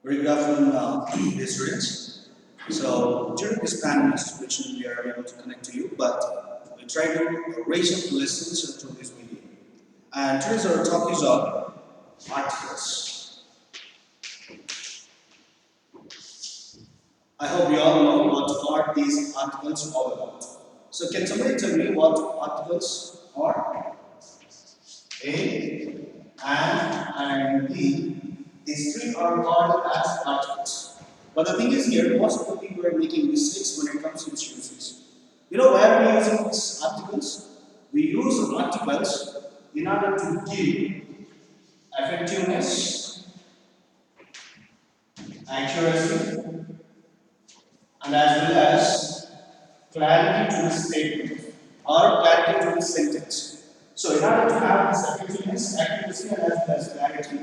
Very good afternoon, dear students. So during this panel distribution, we are able to connect to you, but we try to raise up the lessons through this video. And today's our talk is on articles. I hope you all know what are these articles all about. So can somebody tell me what articles are? A, and B. These three are called as articles. But the thing is here, most of the people are making mistakes when it comes to its uses. You know why we are using these articles? We use articles in order to give effectiveness, accuracy, and as well as clarity to the statement or clarity to the sentence. So in order to have this effectiveness, accuracy, and as well as clarity,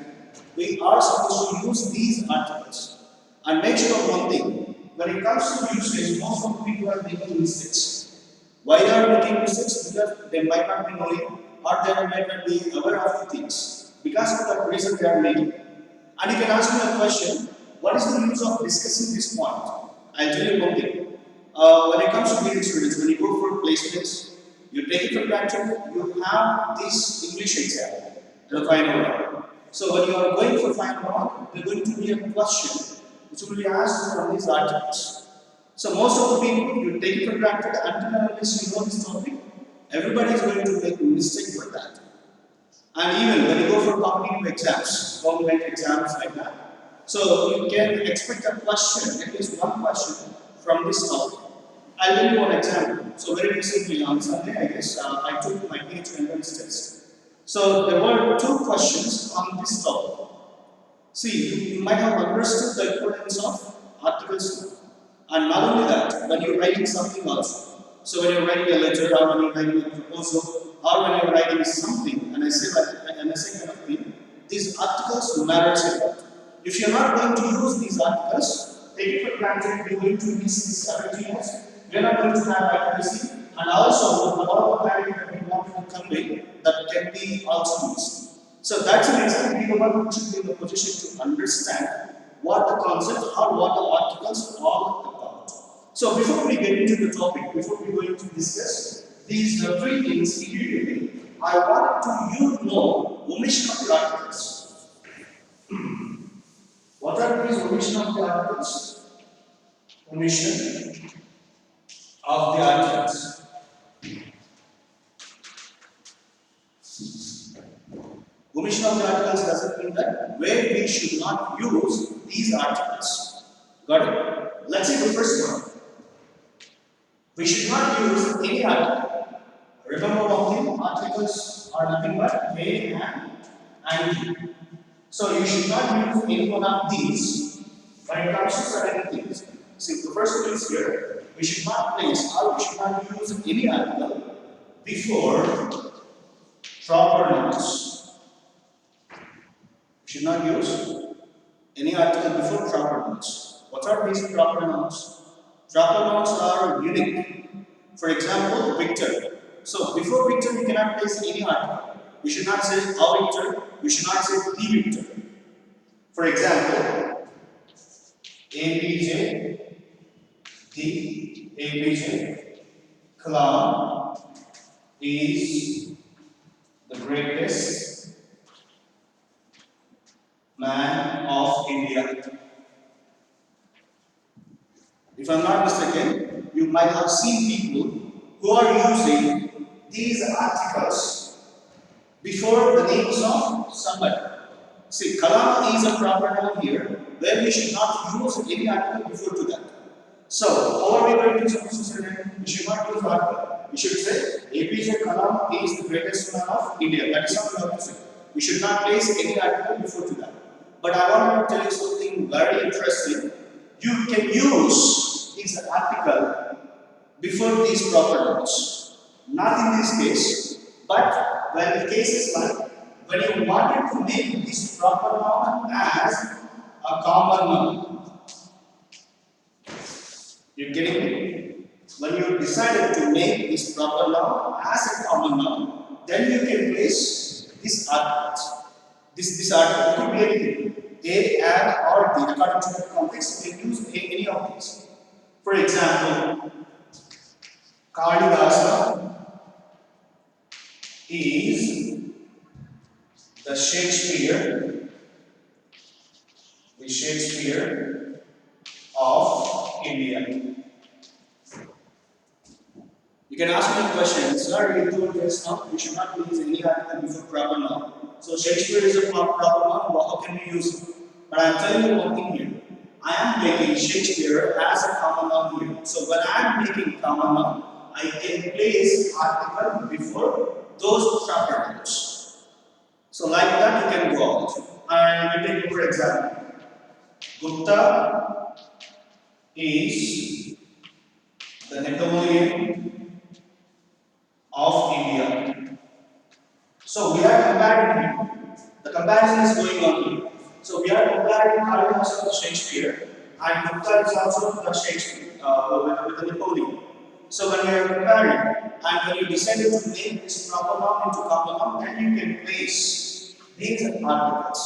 we are supposed to use these articles. And make sure of one thing, when it comes to usage, most of the people are making mistakes. Why they are making mistakes? Because they might not be knowing or they might not be aware of the things. Because of that reason they are making. And you can ask me a question, what is the use of discussing this point? I'll tell you one thing. When it comes to BA students, when you go for placements, you take it for granted, you have this English exam, the final round. So when you are going for final round, there is going to be a question which will be asked from these articles. So most of the people, you take it for granted until unless you know this topic, everybody is going to make a mistake for that. And even when you go for competitive exams, government exams like that, so you can expect a question, at least one question from this topic. I'll give you one example. So very recently on Sunday, I guess, I took my PhD entrance test. So there were two questions on this topic. See, you might have understood the importance of articles, and not only that, when you're writing something also. So when you're writing a letter, or when you're writing a proposal, or when you're writing something, and I say kind of thing, these articles matters a lot. If you're not going to use these articles, take it for granted, you're going to miss this effectiveness. You're not going to have accuracy, and also the lot of clarity that we want to convey that can be also missed. So that's the reason we should be in the position to understand what the concept or what the articles are all about. So before we get into the topic, before we go into discuss these three things immediately, I want to know omission of the articles. What are these omission of the articles? Omission of the articles. Omission of the articles doesn't mean that where we should not use these articles. Got it? Let's see the first one. We should not use any article. Remember one thing, articles are nothing but A and B. So you should not use any one of these when it comes to certain things. See, the first one is here. We should not place or we should not use any article before proper nouns. Should not use any article before proper nouns. What are these proper nouns? Proper nouns are unique. For example, Victor. So before Victor, you cannot place any article. We should not say a Victor. We should not say the Victor. For example, ABJ, the ABJ, Kalam is the greatest man of India. If I'm not mistaken, you might have seen people who are using these articles before the names of somebody. See, Kalam is a proper noun here, where we should not use any article before to that. So, how are we going to say that we should not use article? We should say APJ Kalam is the greatest man of India. That is how we have to say. We should not place any article before to that. But I want to tell you something very interesting. You can use this article before these proper nouns. Not in this case, but when the case is like when you wanted to make this proper noun as a common noun. You're getting me? When you decided to make this proper noun as a common noun, then you can place this article. This article could be anything. A, and, or B. According to the context, we can use any of these. For example, Kalidasa is the Shakespeare of India. You can ask me a question, sir, you told just now, we should not use any article before proper noun. So Shakespeare is a proper noun, how can we use it? But I am telling you one thing here. I am making Shakespeare as a common noun here. So when I am making common noun, I can place article before those proper nouns. So like that you can go out. And we take for example, Gupta is the Napoleon of India. So we are comparing here. The comparison is going on here. So we are comparing Kalidasa with Shakespeare, and Gupta is also the Shakespeare with the Napoleon. So when we are comparing, and when you decided to make this proper noun into common noun, then you can place these articles.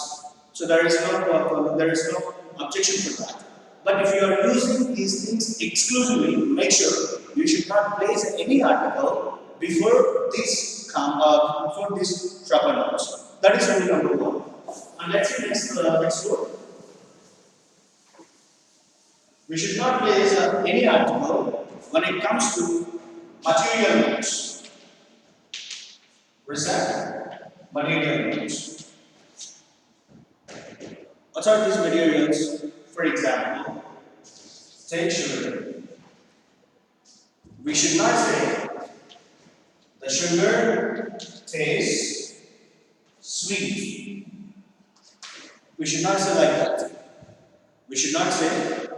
So there is no objection to that. But if you are using these things exclusively, make sure you should not place any article before this proper nouns. That is rule number one. And let's see next word. We should not place any article when it comes to material nouns. What is that? Material nouns. What are these materials? For example, take sugar. We should not say the sugar tastes sweet. We should not say like that. We should not say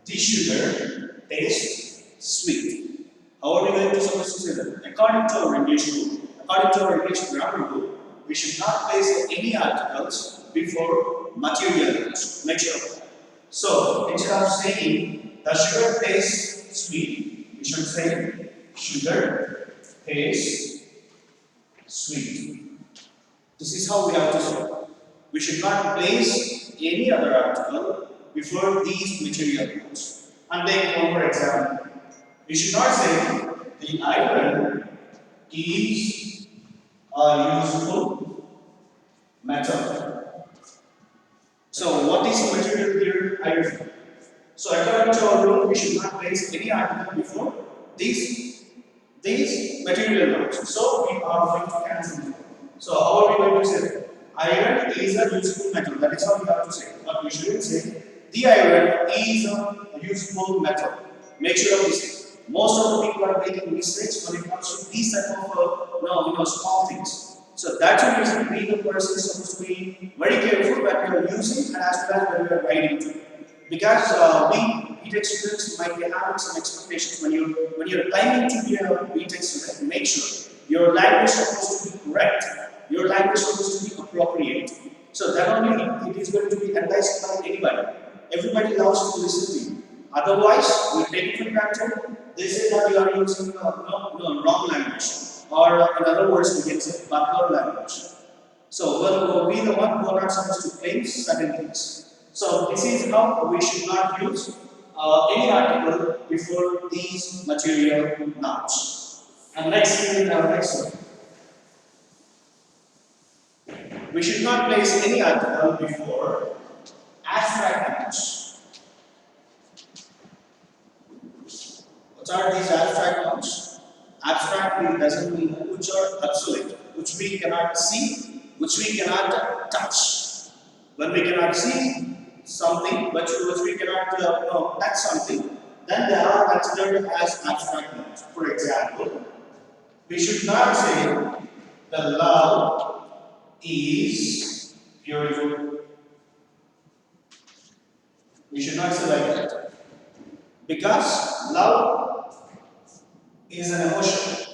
the sugar tastes sweet. How are we going to supposed to say that? According to our English rule, according to our English grammar rule, we should not place any articles before material nouns. Make sure of that. So instead of saying the sugar tastes sweet, we should say sugar tastes sweet. This is how we have to say. We should not place any other article before these material nouns. And take one for example. We should not say the iron is a useful metal. So what is the material here? Iron. So according to our rule, we should not place any article before these material nouns. So we are going to cancel it. So how are we going to say? Iron is a useful metal. That is how we have to say. But we shouldn't say the iron is a useful metal. Make sure of this. Most of the people are making mistakes when it comes to these type of small things. So that's the reason being a person is supposed to be very careful when you are using and as well as when you are writing to. Because BTech students might be having some expectations when you're claiming to be a BTech student. Make sure your language is supposed to be correct. Your language is supposed to be appropriate. So then only it is going to be analyzed by anybody. Everybody loves to listen to you. Otherwise, we take it for granted. They say that you are using wrong language. Or in other words, we can say backward language. So we'll be the one who are not supposed to claim certain things. So this is how we should not use any article before these material nouns. And next one. We should not place any article before abstract nouns. What are these abstract nouns? Abstract doesn't mean which are absolute, which we cannot see, which we cannot touch. When we cannot see something, which we cannot touch something, then they are considered as abstract nouns. For example, we should not say the love is beautiful. We should not say like that. Because love is an emotion.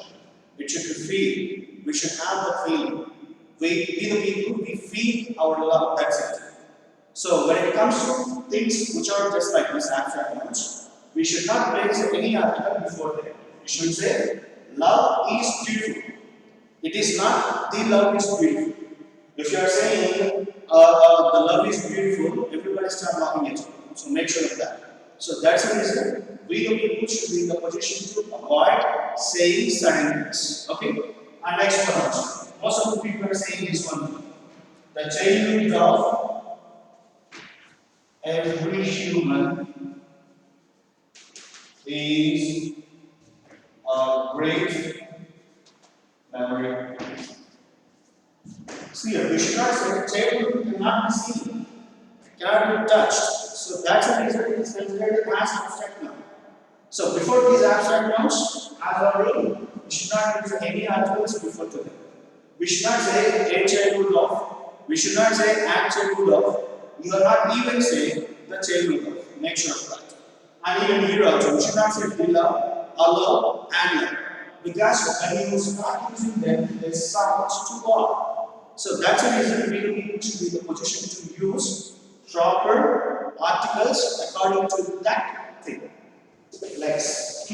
It should be feel. We should have the feeling. We the people, we feel our love. That's it. So when it comes to things which are just like this abstract nouns, we should not place any article before them. We should say love is beautiful. It is not the love is beautiful. If you are saying the love is beautiful, everybody start loving it. So make sure of that. So that's the reason we the people should be in the position to avoid saying certain things. Okay? And next one. Most of the people are saying this one. The childhood of every human is a great memory. See here, we should not say childhood cannot be seen, cannot be touched. So that's the reason it is considered as abstract noun. So before these abstract nouns, as a rule, we should not use any articles before to them. We should not say a childhood of. We should not say an childhood of. You are not even saying the childhood of. Make sure of that. And even here also, we should not say villa, Allah, and love. Because when you start using them, they sound too odd. So that's the reason we need to be in the position to use proper articles according to that thing. Lex.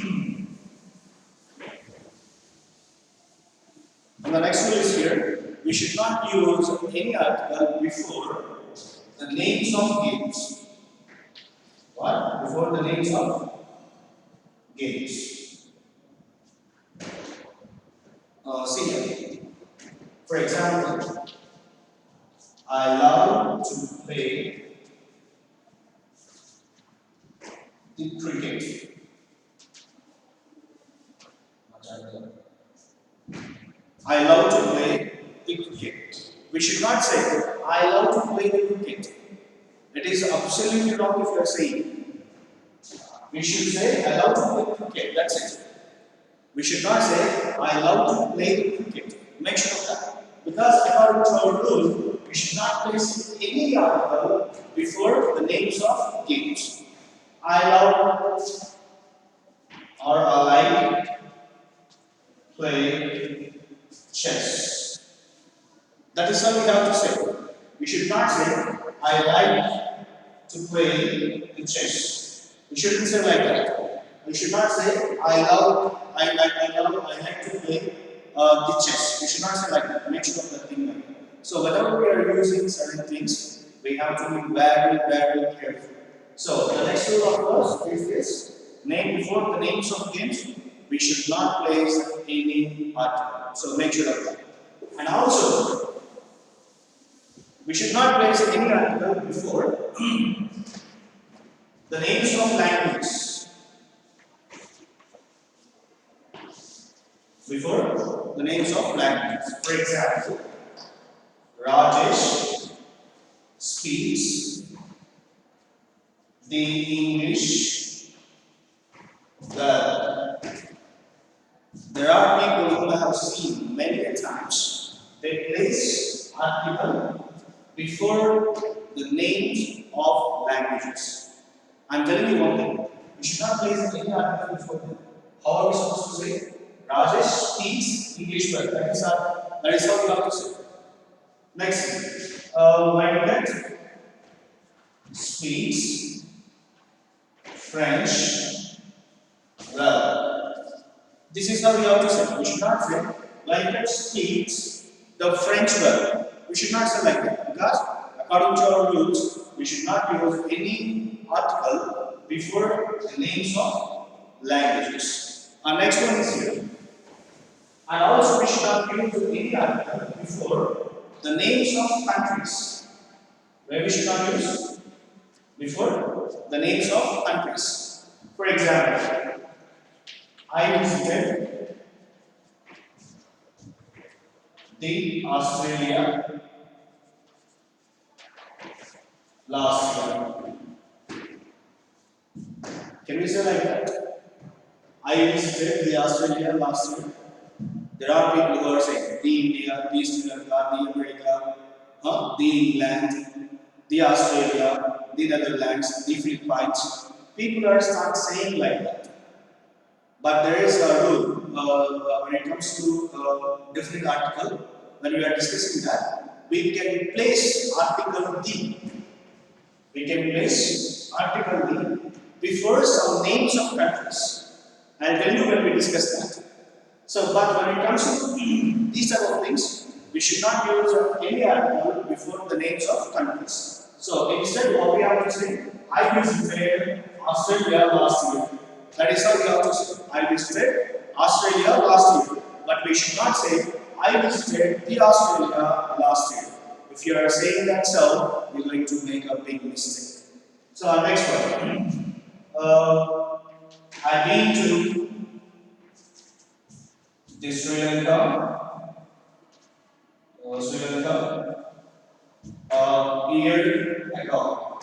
And the next one is here. We should not use any article before the names of games. What? Before the names of games. See here. For example, I love to play the cricket. I love to play the cricket. We should not say, I love to play the cricket. It is absolutely wrong if you are saying. We should say, I love to play cricket. That's it. We should not say, I love to play the cricket. Make sure of that. Because according to our rule, we should not place any article before the names of games. I love or I like play chess. That is how we have to say. We should not say, I like to play the chess. We shouldn't say like that. We should not say, I like to play the chess. We should not say like that. Make sure of that thing like that. So whenever we are using certain things, we have to be very, very careful. So the next rule of course is this: name before the names of games. We should not place any article. So make sure of that. And also, we should not place any article before the names of languages. Before the names of languages. For example, Rajesh speaks the English well. There are people whom I have seen many times. They place article before the names of languages. I'm telling you one thing. We should not place any article before them. How are we supposed to say? Rajesh speaks English well. That is how we have to say. Next, Violet speaks French well. This is how we have to say. We should not say Violet speaks the French well. We should not say like that because according to our rules, we should not use any article before the names of languages. Our next one is here. And also we should not use any article before the names of countries. Where we should not use? Before the names of countries. For example, I visited the Australia last year. Can we say like that? I visited the Australia last year. There are people who are saying the India, the Sri Lanka, the America, the England, the Australia, the Netherlands, the Philippines. People are start saying like that. But there is a rule when it comes to different article. When we are discussing that, we can place article D. We can place article D before some names of countries. I'll tell you when we discuss that. So, but when it comes to these type of things, we should not use any article before the names of countries. So instead, what we have to say, I visited Australia last year. That is how we have to say, I visited Australia last year. But we should not say, I visited the Australia last year. If you are saying that so, you're going to make a big mistake. So our next one. I've been to Sri Lanka, Sri Lanka a year ago.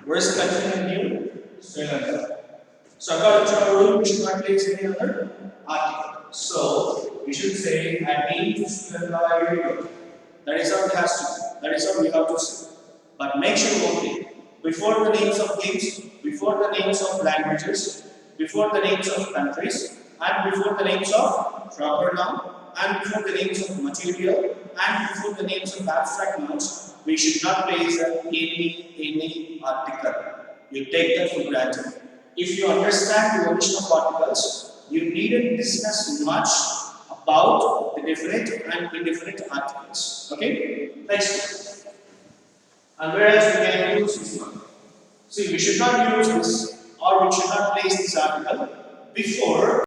Where's the country in here? Sri Lanka. So according to our rule, we should not place any other article. So we should say, I've been to Sri Lanka a year ago. That is how it has to be. That is how we have to say. But make sure one thing. Before the names of games, before the names of languages, before the names of countries, and before the names of proper noun, and before the names of material, and before the names of abstract nouns, we should not place any article. You take that for granted. If you understand the origin of articles, you needn't discuss much about the definite and indefinite articles. Okay? Next one. And whereas we can use this one. See, we should not use this or we should not place this article before